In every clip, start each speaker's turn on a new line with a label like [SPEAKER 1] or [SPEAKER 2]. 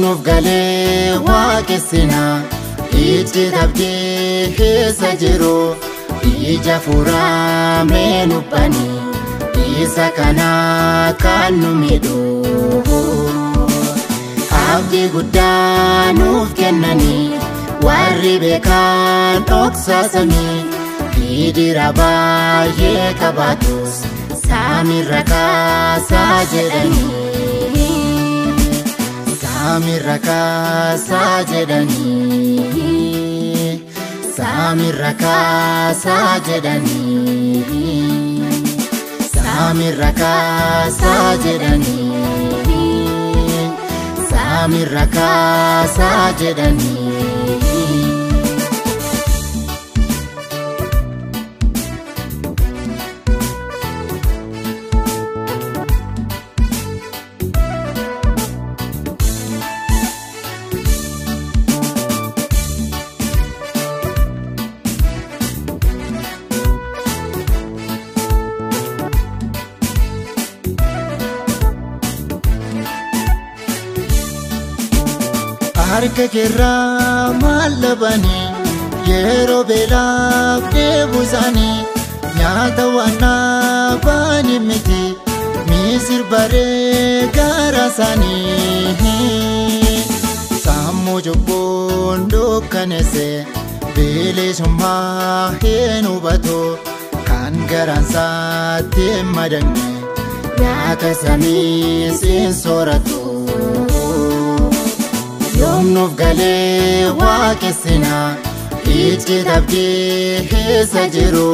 [SPEAKER 1] Nuuf galee waaqessina itti dhabdee keessa jiru ija furamee nubbani isa kana kan nu miidhu abdii guddaa nuuf kennani warri beekan dhoksaasanii hidira baay'ee qabaatus saamirra kaasaa jedhanii Samirra kaasaa jedhanii Samirra kaasaa jedhanii Samirra kaasaa jedhanii Samirra kaasaa jedhanii Harka keerraa maal dhabanii yeroo beelaaf deebusanii nyaata waan dhaabanii miti misir baree gara isaanii sammuu cubbuun dukkanesse bilisummaa hin hubatu kan garaan isaatti hin madanne nyaata samii siin sooratu. Nuuf galee waaqessina itti dhabdee keessa jiru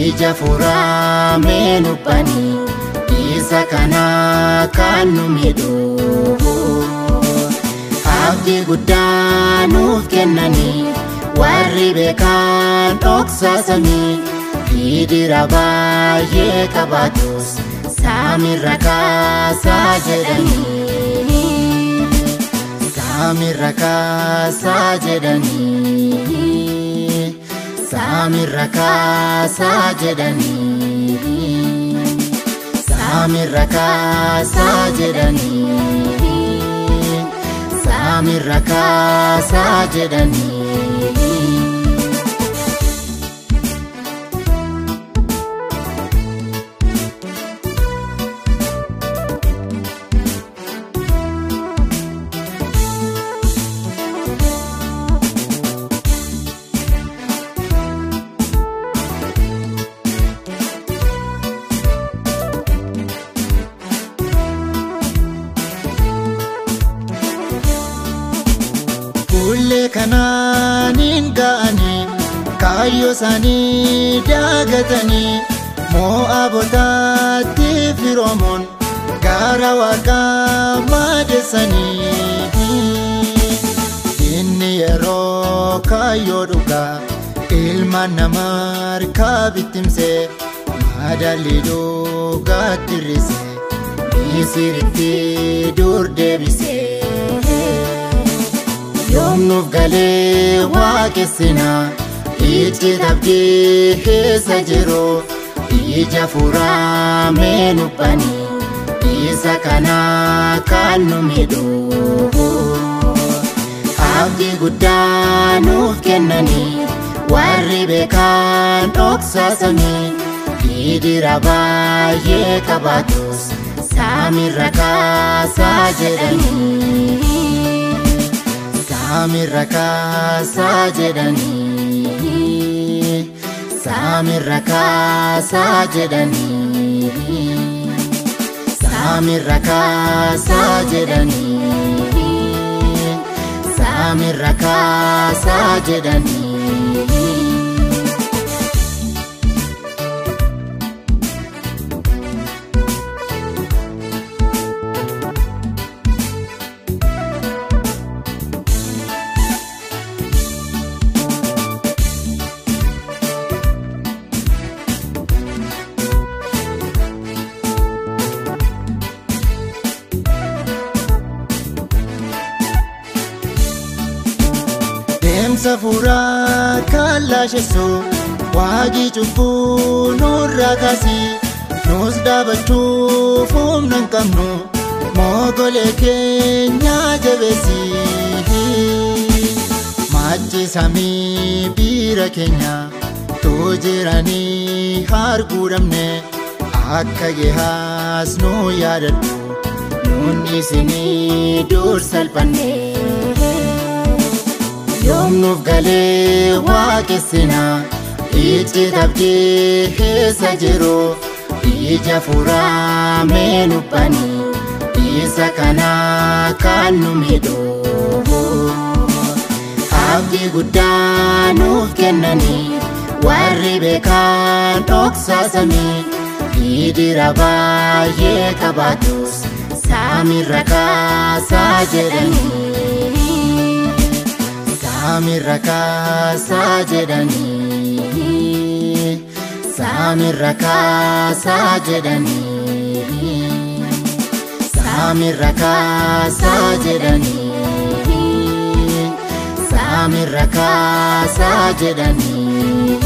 [SPEAKER 1] ija furamee nubbani isa kana kan nu miidhu abdii guddaa nuuf kennani warri beekan dhoksaasanii hidira baay'ee qabaatus saamirra kaasaa jedhanii Samirra kaasaa jedhanii Samirra kaasaa jedhanii Samirra kaasaa jedhanii Samirra kaasaa jedhanii Kulle kanaanin ga'anii kaayyoo isaanii daagatanii Mo'aabotaatti firoomoon gara waaqaa maadessanii inni yeroo kaayyoo dhugaa ilmaan namaa harkaa bittimsee madaalii dhugaatti hir'isee Misiritti dur deebisee Nuuf galee waaqessina itti dhabdee keessa jiru ija furamee nubbani isa kana kan nu miidhu abdii guddaa nuuf kennani warri beekan dhoksaasanii hidira baay'ee qabaatus saamirra kaasaa jedhanii Samirra kaasaa jedhanii Samirra kaasaa jedhanii Saamirra kaasaa jedhanii, saamirra kaasaa jedhanii. Deemsa fuuraa kan laasheessu waaqii cubbuu nurraa kaasii, nus dhaabachuuf humna hin qabnu moogolee keenya jabeessi. Machi samii bira keenya tu jiranii arguu dhabne, akka Gehaaz nu yaadadhu nun isinii dur salphanne. Yoomnuuf galee waaqessina, ijji abdii keessa jiru, ija fuuraa mee nubbani, isa kana kan nu miidhu. Abdii guddaa nuuf kennani, warri beekan dhoksaasanii, hidira baay'ee qabaatus saamirra kaasaa jedhanii. Saamirra kaasaa jedhanii, saamirra kaasaa jedhanii, saamirra kaasaa jedhanii, saamirra kaasaa jedhanii.